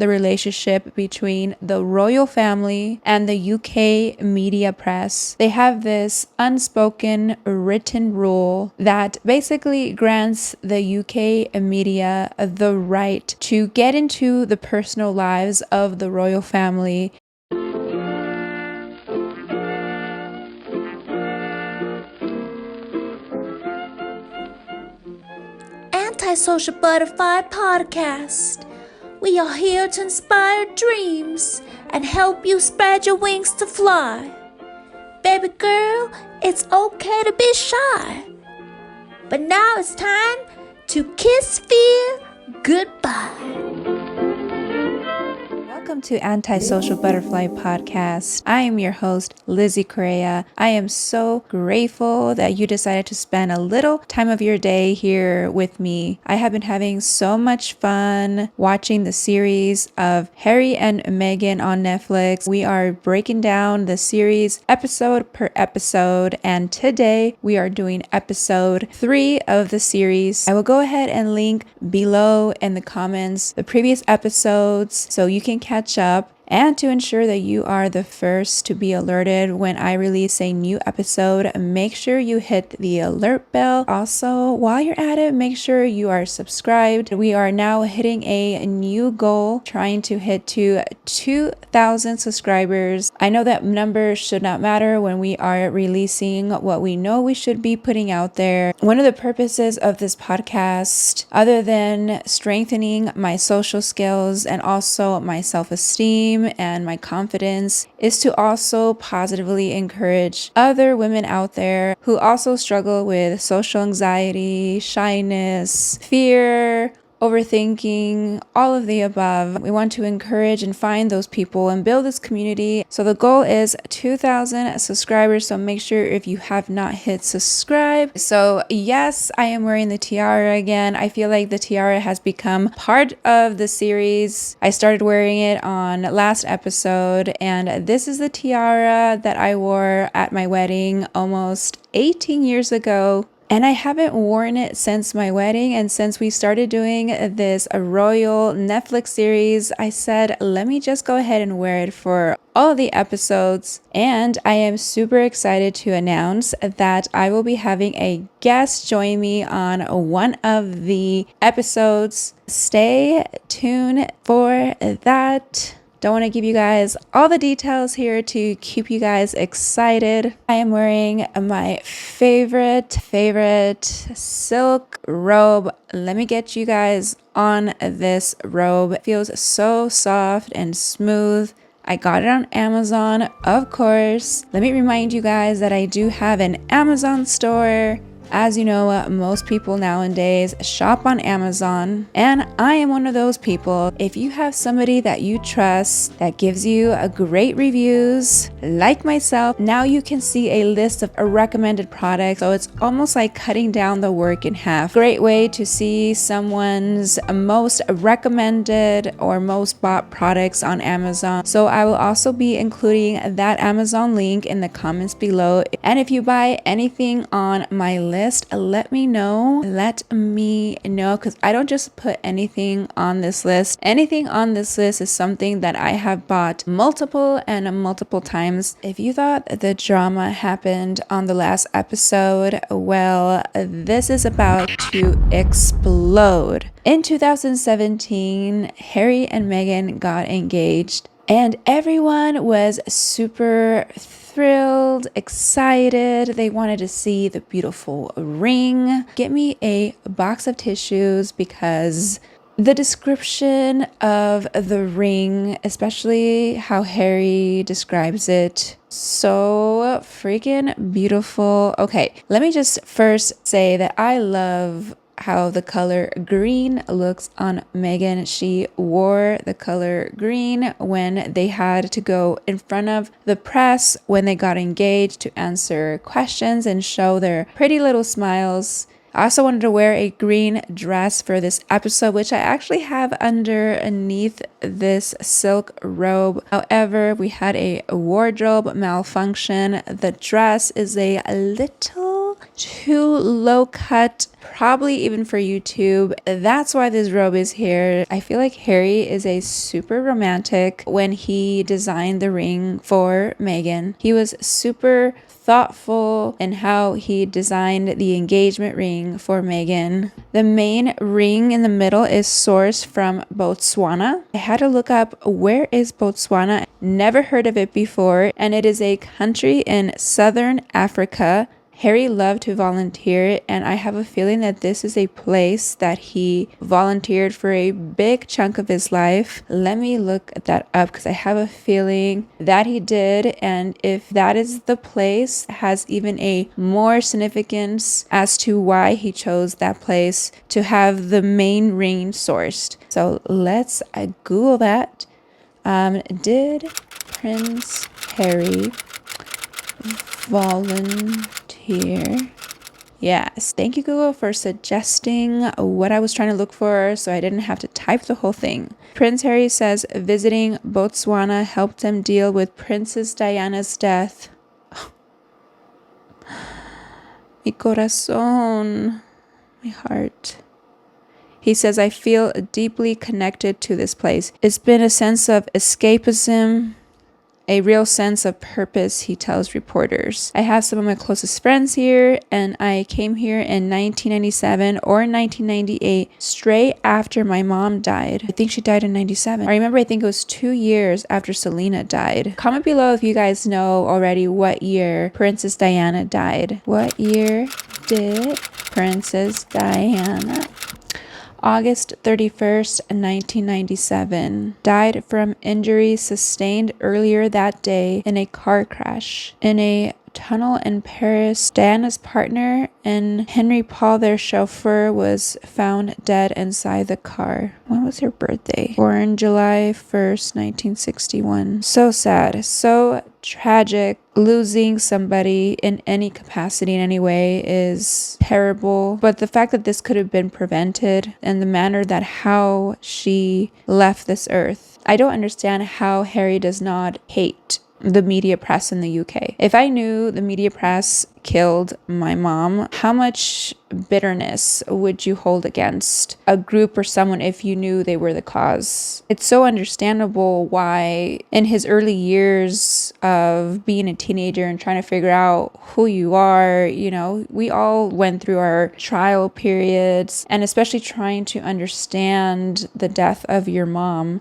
the relationship between the royal family and the UK media press. They have this unspoken written rule that basically grants the UK media the right to get into the personal lives of the royal family. Antisocial Butterfly Podcast. We are here to inspire dreams and help you spread your wings to fly. Baby girl, it's okay to be shy. But now it's time to kiss fear goodbye. Welcome to Antisocial Butterfly Podcast. I am your host, Lizzie Correa. I am so grateful that you decided to spend a little time of your day here with me. I have been having so much fun watching the series of Harry and Meghan on Netflix. We are breaking down the series episode per episode, and today we are doing episode 3 of the series. I will go ahead and link below in the comments the previous episodes so you can catch up, and to ensure that you are the first to be alerted when I release a new episode, make sure you hit the alert bell. Also, while you're at it, make sure you are subscribed. We are now hitting a new goal, trying to hit to 2,000 subscribers. I know that numbers should not matter when we are releasing what we know we should be putting out there. One of the purposes of this podcast, other than strengthening my social skills and also my self-esteem and my confidence, is to also positively encourage other women out there who also struggle with social anxiety, shyness, fear, overthinking, all of the above. We want to encourage and find those people and build this community. So the goal is 2,000 subscribers. So make sure if you have not hit subscribe. So yes, I am wearing the tiara again. I feel like the tiara has become part of the series. I started wearing it on last episode, and this is the tiara that I wore at my wedding almost 18 years ago. And I haven't worn it since my wedding, and since we started doing this royal Netflix series, I said, let me just go ahead and wear it for all the episodes. And I am super excited to announce that I will be having a guest join me on one of the episodes. Stay tuned for that. Don't want to give you guys all the details here to keep you guys excited. I am wearing my favorite silk robe. Let me get you guys on this robe. It feels so soft and smooth. I got it on Amazon, of course. Let me remind you guys that I do have an Amazon store. As you know, most people nowadays shop on Amazon, and I am one of those people. If you have somebody that you trust that gives you a great reviews, like myself, now you can see a list of recommended products. So it's almost like cutting down the work in half. Great way to see someone's most recommended or most bought products on Amazon. So I will also be including that Amazon link in the comments below. And if you buy anything on my list, let me know, because I don't just put anything on this list. Anything on this list is something that I have bought multiple times. If you thought the drama happened on the last episode, well, this is about to explode. In 2017, Harry and Meghan got engaged, and everyone was super thrilled, excited. They wanted to see the beautiful ring. Get me a box of tissues, because the description of the ring, especially how Harry describes it, so freaking beautiful. Okay, let me just first say that I love how the color green looks on Meghan. She wore the color green when they had to go in front of the press when they got engaged to answer questions and show their pretty little smiles. I also wanted to wear a green dress for this episode, which I actually have underneath this silk robe. However, we had a wardrobe malfunction. The dress is a little too low cut, probably even for YouTube. That's why this robe is here. I feel like Harry is a super romantic when he designed the ring for Meghan. He was super thoughtful in how he designed the engagement ring for Meghan. The main ring in the middle is sourced from Botswana. I had to look up, where is Botswana? Never heard of it before, and it is a country in southern Africa. Harry loved to volunteer, and I have a feeling that this is a place that he volunteered for a big chunk of his life. Let me look that up because I have a feeling that he did, and if that is the place, it has even a more significance as to why he chose that place to have the main ring sourced. So let's Google that. Did Prince Harry volunteer? Yes, thank you Google for suggesting what I was trying to look for so I didn't have to type the whole thing. Prince Harry says visiting Botswana helped him deal with Princess Diana's death. Mi corazón, my heart. He says, I feel deeply connected to this place. It's been a sense of escapism, a real sense of purpose, he tells reporters. I have some of my closest friends here, and I came here in 1997 or 1998, straight after my mom died. I think she died in 97. I remember, I think it was 2 years after Selena died. Comment below if you guys know already what year Princess Diana died. What year did Princess Diana? August 31st, 1997. Died from injuries sustained earlier that day in a car crash. In a tunnel in Paris, Diana's partner and Henry Paul, their chauffeur, was found dead inside the car. When was her birthday? Born July 1st, 1961. So sad, so tragic. Losing somebody in any capacity, in any way, is terrible. But the fact that this could have been prevented and the manner that how she left this earth, I don't understand how Harry does not hate the media press in the UK. If I knew the media press killed my mom, how much bitterness would you hold against a group or someone if you knew they were the cause? It's so understandable why in his early years of being a teenager and trying to figure out who you are, you know, we all went through our trial periods, and especially trying to understand the death of your mom.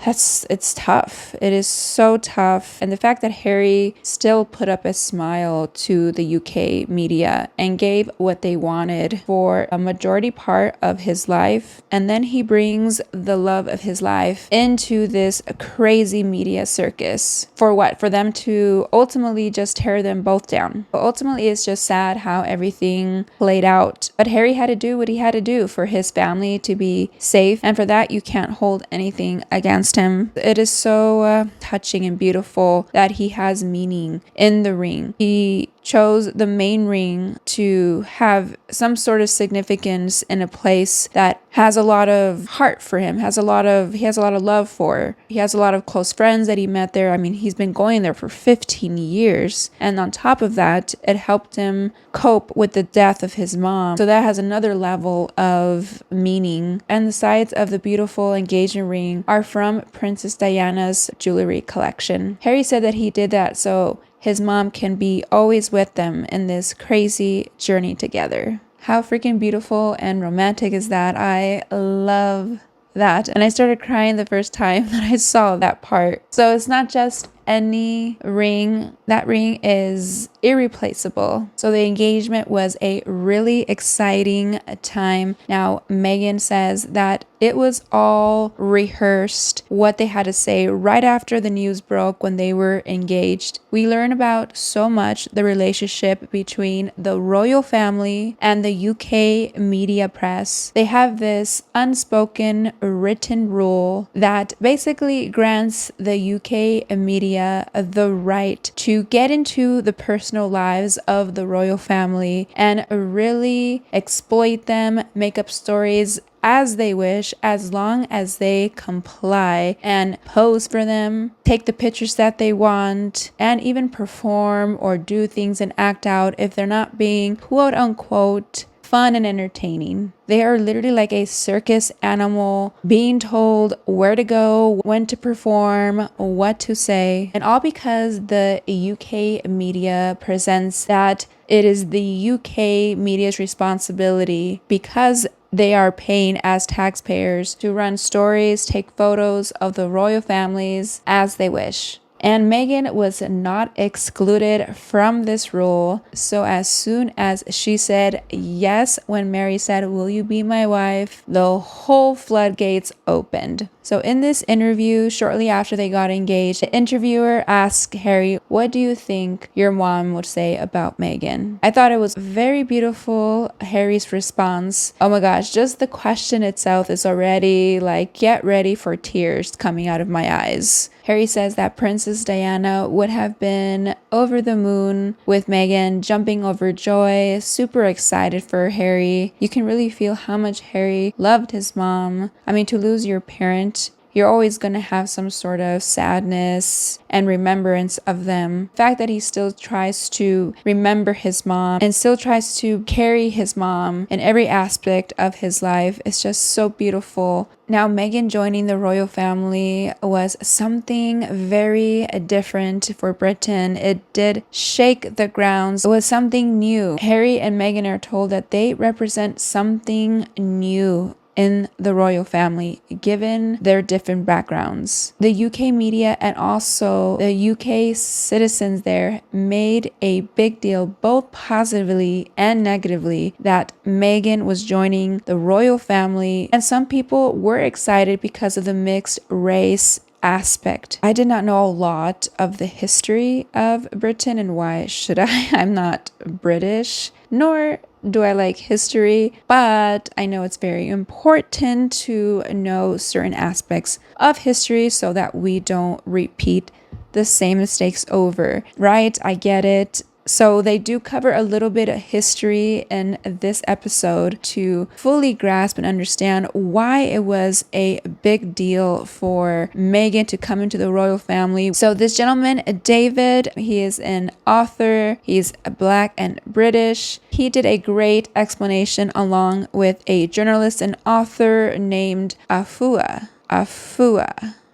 It's tough. It is so tough. And the fact that Harry still put up a smile to the UK media and gave what they wanted for a majority part of his life. And then he brings the love of his life into this crazy media circus. For what? For them to ultimately just tear them both down. But ultimately, it's just sad how everything played out. But Harry had to do what he had to do for his family to be safe. And for that, you can't hold anything against him. It is so touching and beautiful that he has meaning in the ring. He chose the main ring to have some sort of significance in a place that has a lot of heart for him, he has a lot of love for. He has a lot of close friends that he met there. I mean, he's been going there for 15 years. And on top of that, it helped him cope with the death of his mom. So that has another level of meaning. And the sides of the beautiful engagement ring are from Princess Diana's jewelry collection. Harry said that he did that so his mom can be always with them in this crazy journey together. How freaking beautiful and romantic is that? I love that. And I started crying the first time that I saw that part. So it's not just any ring. That ring is irreplaceable. So the engagement was a really exciting time. Now, Meghan says that it was all rehearsed, what they had to say right after the news broke when they were engaged. We learn about so much the relationship between the royal family and the UK media press. They have this unspoken written rule that basically grants the UK media the right to get into the personal lives of the royal family and really exploit them, make up stories as they wish, as long as they comply and pose for them, take the pictures that they want, and even perform or do things and act out if they're not being quote unquote fun and entertaining. They are literally like a circus animal being told where to go, when to perform, what to say, and all because the UK media presents that it is the UK media's responsibility because they are paying as taxpayers to run stories, take photos of the royal families as they wish. And Meghan was not excluded from this rule. So as soon as she said yes, when Mary said, "Will you be my wife?" the whole floodgates opened. So in this interview, shortly after they got engaged, the interviewer asked Harry, "What do you think your mom would say about Meghan?" I thought it was very beautiful, Harry's response. Oh my gosh, just the question itself is already like, get ready for tears coming out of my eyes. Harry says that Princess Diana would have been over the moon with Meghan, jumping over joy, super excited for Harry. You can really feel how much Harry loved his mom. I mean, to lose your parent, you're always going to have some sort of sadness and remembrance of them. The fact that he still tries to remember his mom and still tries to carry his mom in every aspect of his life is just so beautiful. Now, Meghan joining the royal family was something very different for Britain. It did shake the grounds. It was something new. Harry and Meghan are told that they represent something new in the royal family, given their different backgrounds. The UK media and also the UK citizens there made a big deal, both positively and negatively, that Meghan was joining the royal family, and some people were excited because of the mixed race aspect. I did not know a lot of the history of Britain, and why should I? I'm not British, nor do I like history, but I know it's very important to know certain aspects of history so that we don't repeat the same mistakes over, right? I get it. So they do cover a little bit of history in this episode to fully grasp and understand why it was a big deal for Meghan to come into the royal family. So this gentleman, David, he is an author. He's Black and British. He did a great explanation along with a journalist and author named Afua.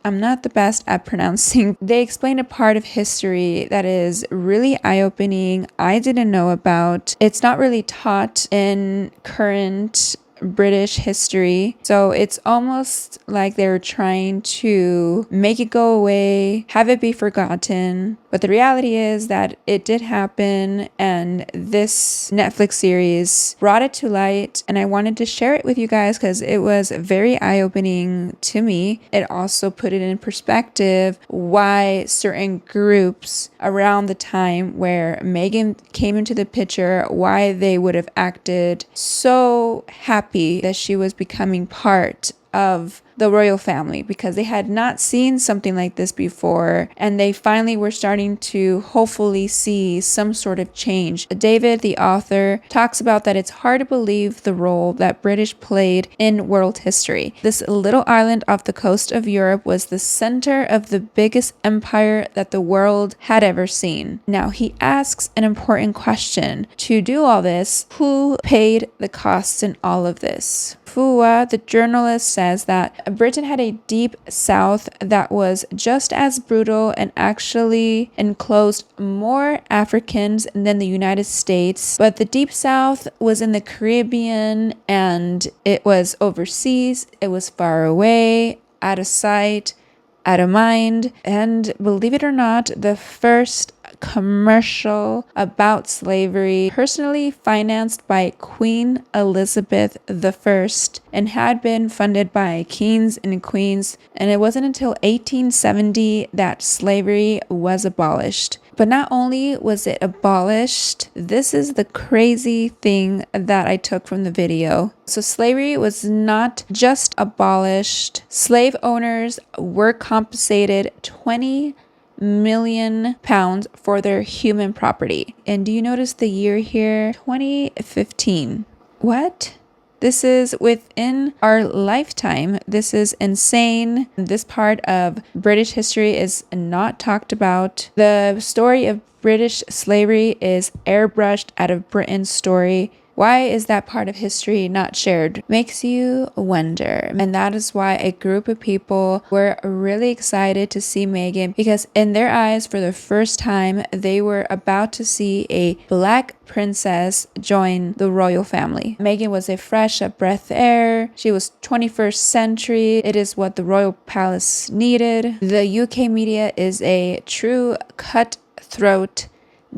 I'm not the best at pronouncing. They explain a part of history that is really eye-opening. I didn't know about. It's not really taught in current British history. So it's almost like they're trying to make it go away, have it be forgotten. But the reality is that it did happen, and this Netflix series brought it to light, and I wanted to share it with you guys because it was very eye-opening to me. It also put it in perspective why certain groups around the time where Meghan came into the picture, why they would have acted so happy that she was becoming part of the royal family, because they had not seen something like this before, and they finally were starting to hopefully see some sort of change. David, the author, talks about that it's hard to believe the role that British played in world history. This little island off the coast of Europe was the center of the biggest empire that the world had ever seen. Now, he asks an important question. To do all this, who paid the costs in all of this? Fua, the journalist, says that Britain had a deep south that was just as brutal and actually enclosed more Africans than the United States. But the deep south was in the Caribbean, and it was overseas, it was far away, out of sight, out of mind. And believe it or not, the first commercial about slavery, personally financed by Queen Elizabeth I and had been funded by kings and queens, and it wasn't until 1870 that slavery was abolished. But not only was it abolished, this is the crazy thing that I took from the video. So slavery was not just abolished. Slave owners were compensated 20 million pounds for their human property. And do you notice the year here? 2015. What? This is within our lifetime. This is insane. This part of British history is not talked about. The story of British slavery is airbrushed out of Britain's story. Why is that part of history not shared? Makes you wonder. And that is why a group of people were really excited to see Meghan, because in their eyes, for the first time, they were about to see a black princess join the royal family. Meghan was a fresh breath of air. She was 21st century. It is what the royal palace needed. The UK media is a true cutthroat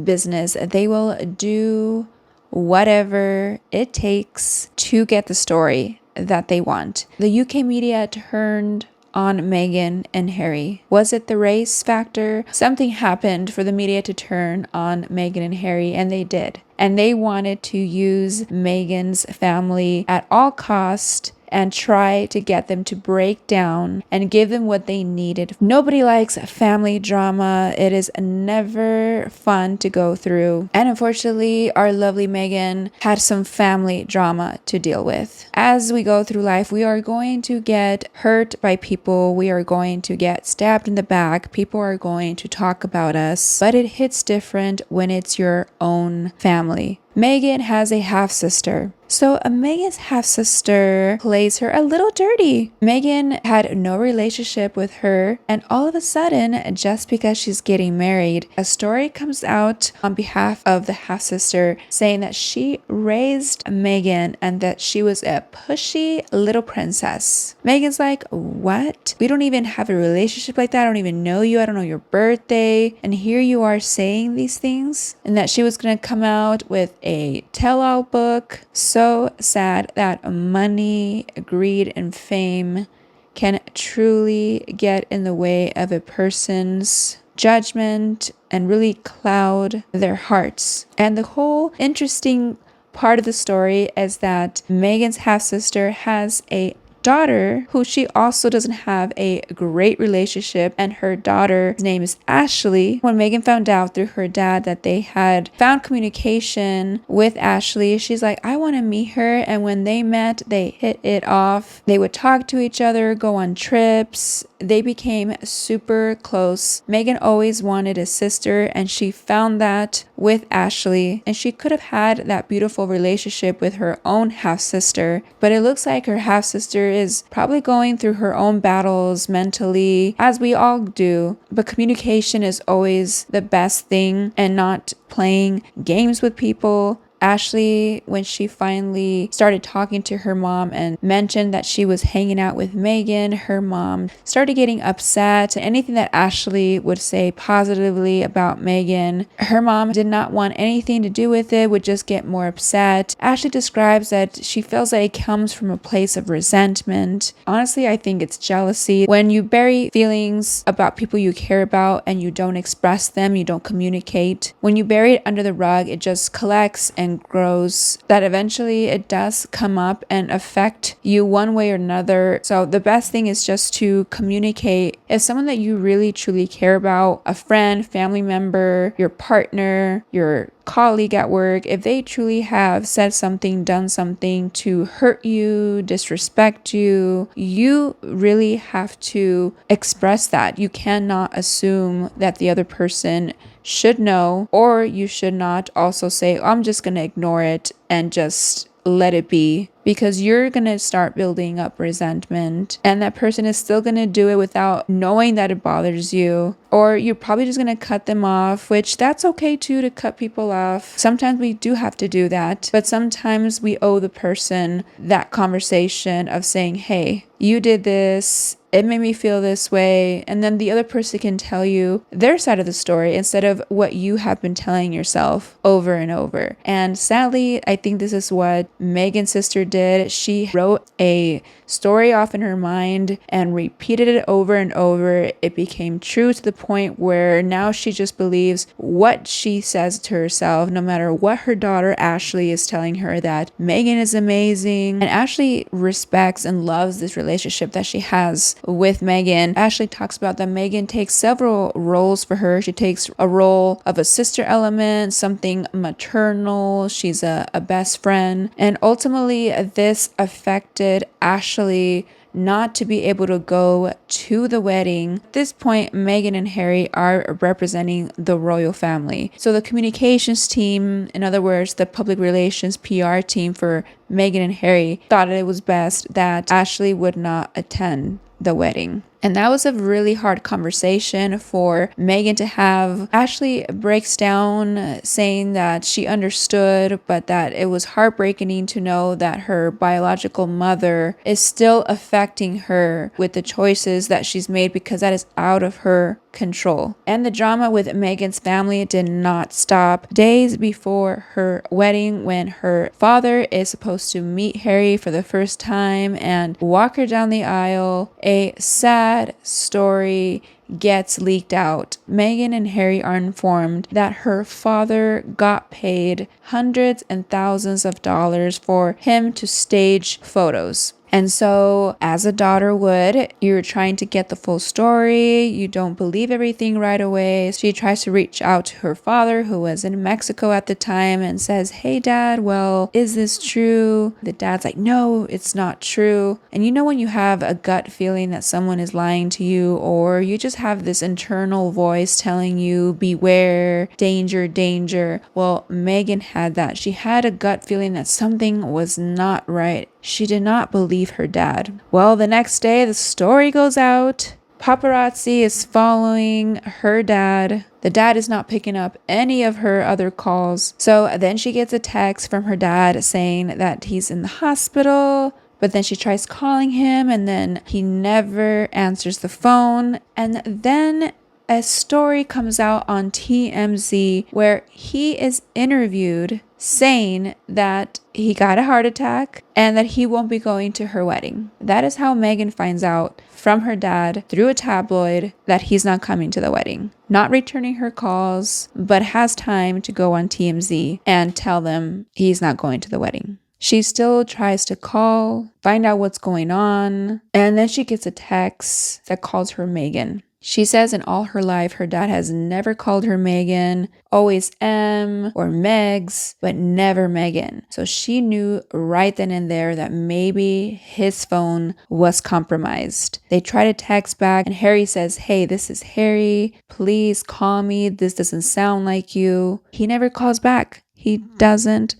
business. They will do whatever it takes to get the story that they want. The UK media turned on Meghan and Harry. Was it the race factor? Something happened for the media to turn on Meghan and Harry, and they did. And they wanted to use Meghan's family at all cost and try to get them to break down and give them what they needed. Nobody likes family drama. It is never fun to go through. And unfortunately, our lovely Meghan had some family drama to deal with. As we go through life, we are going to get hurt by people. We are going to get stabbed in the back. People are going to talk about us. But it hits different when it's your own family. Meghan has a half-sister. So Meghan's half-sister plays her a little dirty. Meghan had no relationship with her, and all of a sudden, just because she's getting married, a story comes out on behalf of the half-sister saying that she raised Meghan and that she was a pushy little princess. Meghan's like, what? We don't even have a relationship like that. I don't even know you. I don't know your birthday. And here you are saying these things, and that she was going to come out with a tell-all book. So sad that money, greed, and fame can truly get in the way of a person's judgment and really cloud their hearts. And the whole interesting part of the story is that Meghan's half-sister has a daughter who she also doesn't have a great relationship, and her daughter's name is Ashley. When Meghan found out through her dad that they had found communication with Ashley, she's like, I want to meet her. And when they met, they hit it off. They would talk to each other, go on trips. They became super close. Meghan always wanted a sister, and she found that with Ashley, and she could have had that beautiful relationship with her own half-sister, but it looks like her half-sister is probably going through her own battles mentally, as we all do. But communication is always the best thing, and not playing games with people. Ashley, when she finally started talking to her mom and mentioned that she was hanging out with Meghan, her mom started getting upset. Anything that Ashley would say positively about Meghan, her mom did not want anything to do with it, would just get more upset. Ashley describes that she feels that it comes from a place of resentment. Honestly, I think it's jealousy. When you bury feelings about people you care about and you don't express them, you don't communicate. When you bury it under the rug, it just collects and grows, that eventually it does come up and affect you one way or another. So the best thing is just to communicate. If someone that you really truly care about, a friend, family member, your partner, your colleague at work, if they truly have said something, done something to hurt you, disrespect you, you really have to express that. You cannot assume that the other person should know, or you should not also say, I'm just going to ignore it and just let it be, because you're going to start building up resentment, and that person is still going to do it without knowing that it bothers you. Or you're probably just going to cut them off, which that's okay too, to cut people off. Sometimes we do have to do that, but sometimes we owe the person that conversation of saying, hey, you did this, it made me feel this way. And then the other person can tell you their side of the story instead of what you have been telling yourself over and over. And sadly, I think this is what Meghan's sister did. She wrote a story off in her mind and repeated it over and over. It became true to the point where now she just believes what she says to herself, no matter what her daughter Ashley is telling her, that Meghan is amazing. And Ashley respects and loves this relationship that she has with Meghan. Ashley talks about that Meghan takes several roles for her. She takes a role of a sister element, something maternal. She's a best friend. And ultimately, this affected Ashley not to be able to go to the wedding. At this point, Meghan and Harry are representing the royal family. So the communications team, in other words, the public relations PR team for Meghan and Harry, thought it was best that Ashley would not attend the wedding. And that was a really hard conversation for Meghan to have. Ashley breaks down saying that she understood, but that it was heartbreaking to know that her biological mother is still affecting her with the choices that she's made, because that is out of her control. And the drama with Meghan's family did not stop. Days before her wedding, when her father is supposed to meet Harry for the first time and walk her down the aisle, a sad story gets leaked out. Meghan and Harry are informed that her father got paid hundreds and thousands of dollars for him to stage photos. And so, as a daughter would, you're trying to get the full story. You don't believe everything right away. She tries to reach out to her father, who was in Mexico at the time, and says, "Hey, Dad, well, is this true?" The dad's like, "No, it's not true." And you know when you have a gut feeling that someone is lying to you, or you just have this internal voice telling you, beware, danger, danger. Well, Meghan had that. She had a gut feeling that something was not right. She did not believe her dad. Well, the next day, the story goes out. Paparazzi is following her dad. The dad is not picking up any of her other calls. So then she gets a text from her dad saying that he's in the hospital. But then she tries calling him, and then he never answers the phone. And then a story comes out on TMZ where he is interviewed saying that he got a heart attack and that he won't be going to her wedding. That is how Meghan finds out from her dad through a tabloid that he's not coming to the wedding. Not returning her calls, but has time to go on TMZ and tell them he's not going to the wedding. She still tries to call, find out what's going on, and then she gets a text that calls her Meghan. She says in all her life, her dad has never called her Meghan, always M or Megs, but never Meghan. So she knew right then and there that maybe his phone was compromised. They try to text back, and Harry says, "Hey, this is Harry. Please call me. This doesn't sound like you." He never calls back. He doesn't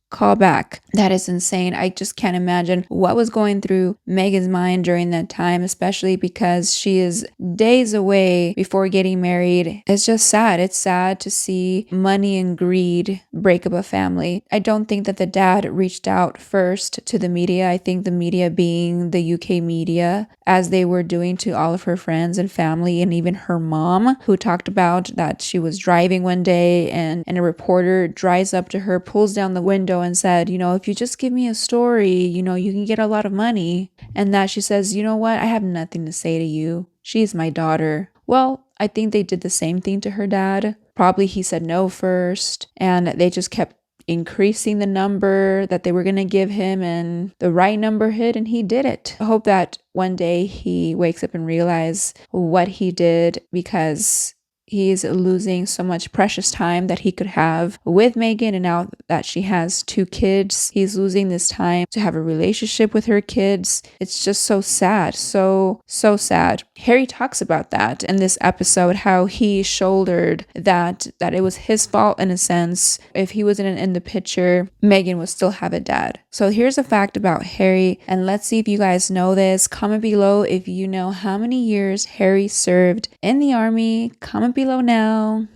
call back. That is insane. I just can't imagine what was going through Meghan's mind during that time, especially because she is days away before getting married. It's just sad. It's sad to see money and greed break up a family. I don't think that the dad reached out first to the media. I think the media, being the UK media, as they were doing to all of her friends and family, and even her mom, who talked about that she was driving one day and a reporter drives up to her, pulls down the window and said, if you just give me a story, you can get a lot of money. And that she says, "You know what? I have nothing to say to you. She's my daughter." Well, I think they did the same thing to her dad. Probably he said no first, and they just kept increasing the number that they were going to give him, and the right number hit, and he did it. I hope that one day he wakes up and realizes what he did, because he's losing so much precious time that he could have with Meghan, and now that she has 2 kids, he's losing this time to have a relationship with her kids. It's just so sad. So sad. Harry talks about that in this episode, how he shouldered that it was his fault in a sense. If he wasn't in the picture, Meghan would still have a dad. So here's a fact about Harry, and let's see if you guys know this. Comment below if you know how many years Harry served in the army. Comment below now.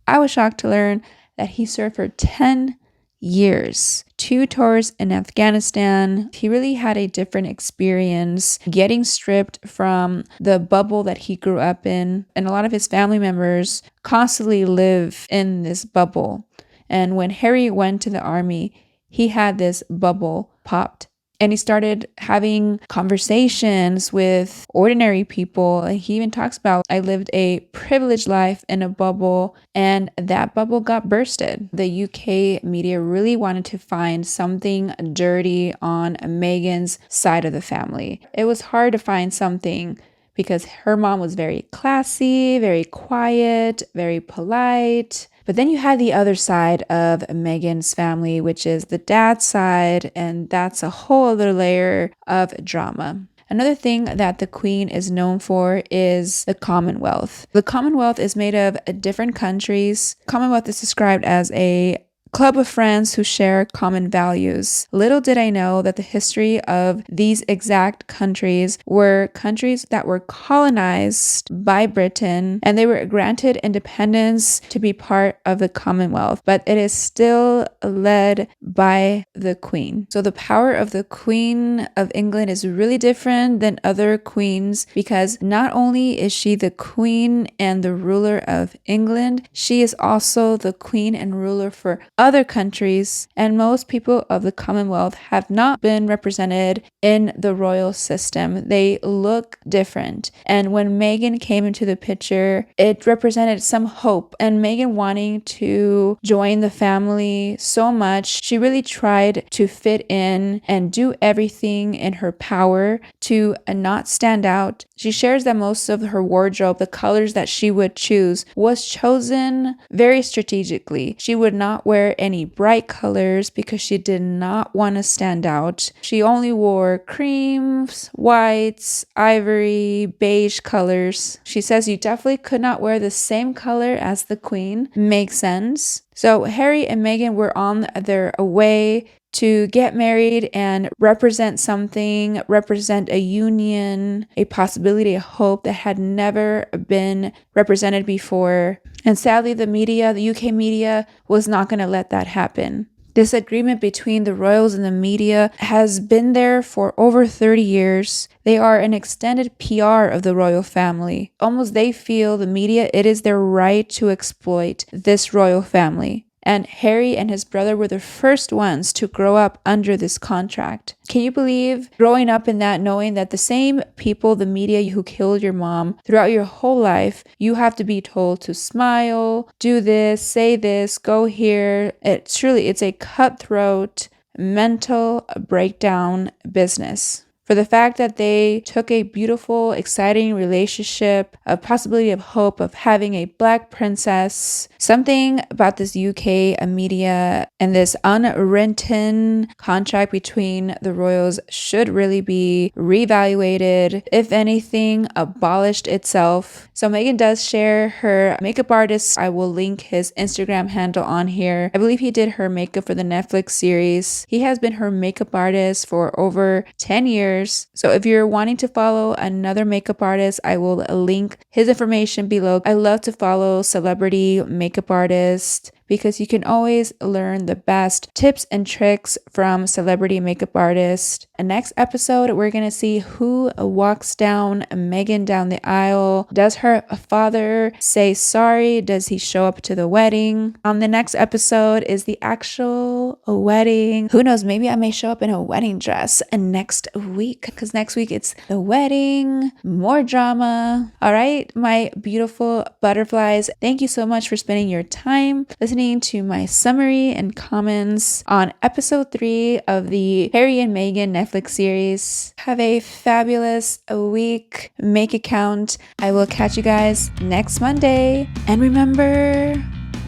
I was shocked to learn that he served for 10 years, 2 tours in Afghanistan. He really had a different experience getting stripped from the bubble that he grew up in. And a lot of his family members constantly live in this bubble. And when Harry went to the army, he had this bubble popped. And he started having conversations with ordinary people. And he even talks about, "I lived a privileged life in a bubble, and that bubble got bursted." The UK media really wanted to find something dirty on Meghan's side of the family. It was hard to find something, because her mom was very classy, very quiet, very polite. But then you had the other side of Meghan's family, which is the dad's side, and that's a whole other layer of drama. Another thing that the Queen is known for is the Commonwealth. The Commonwealth is made of different countries. Commonwealth is described as a club of friends who share common values. Little did I know that the history of these exact countries were countries that were colonized by Britain, and they were granted independence to be part of the Commonwealth, but it is still led by the Queen. So the power of the Queen of England is really different than other queens, because not only is she the Queen and the ruler of England, she is also the Queen and ruler for other countries, and most people of the Commonwealth have not been represented in the royal system. They look different. And when Meghan came into the picture, it represented some hope. And Meghan wanting to join the family so much, she really tried to fit in and do everything in her power to not stand out. She shares that most of her wardrobe, the colors that she would choose, was chosen very strategically. She would not wear any bright colors because she did not want to stand out. She only wore creams, whites, ivory, beige colors. She says you definitely could not wear the same color as the Queen. Makes sense. So Harry and Meghan were on their way to get married and represent something, represent a union, a possibility, a hope that had never been represented before. And sadly, the media, the UK media, was not going to let that happen. This agreement between the royals and the media has been there for over 30 years. They are an extended PR of the royal family. Almost they feel, the media, it is their right to exploit this royal family. And Harry and his brother were the first ones to grow up under this contract. Can you believe growing up in that, knowing that the same people, the media who killed your mom, throughout your whole life, you have to be told to smile, do this, say this, go here. It's a cutthroat, mental breakdown business. For the fact that they took a beautiful, exciting relationship, a possibility of hope of having a black princess, something about this UK media and this unwritten contract between the royals should really be reevaluated, if anything, abolished itself. So Meghan does share her makeup artist. I will link his Instagram handle on here. I believe he did her makeup for the Netflix series. He has been her makeup artist for over 10 years. So if you're wanting to follow another makeup artist, I will link his information below. I love to follow celebrity makeup artists because you can always learn the best tips and tricks from celebrity makeup artists. And next episode, we're going to see who walks down Meghan down the aisle. Does her father say sorry? Does he show up to the wedding? On the next episode is the actual wedding. Who knows? Maybe I may show up in a wedding dress next week, because next week it's the wedding, more drama. All right, my beautiful butterflies, thank you so much for spending your time listening to my summary and comments on episode 3 of the Harry and Meghan Netflix series. Have a fabulous week. Make it count. I will catch you guys next Monday. And remember,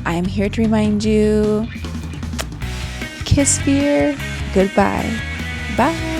I'm here to remind you, kiss fear goodbye. Bye.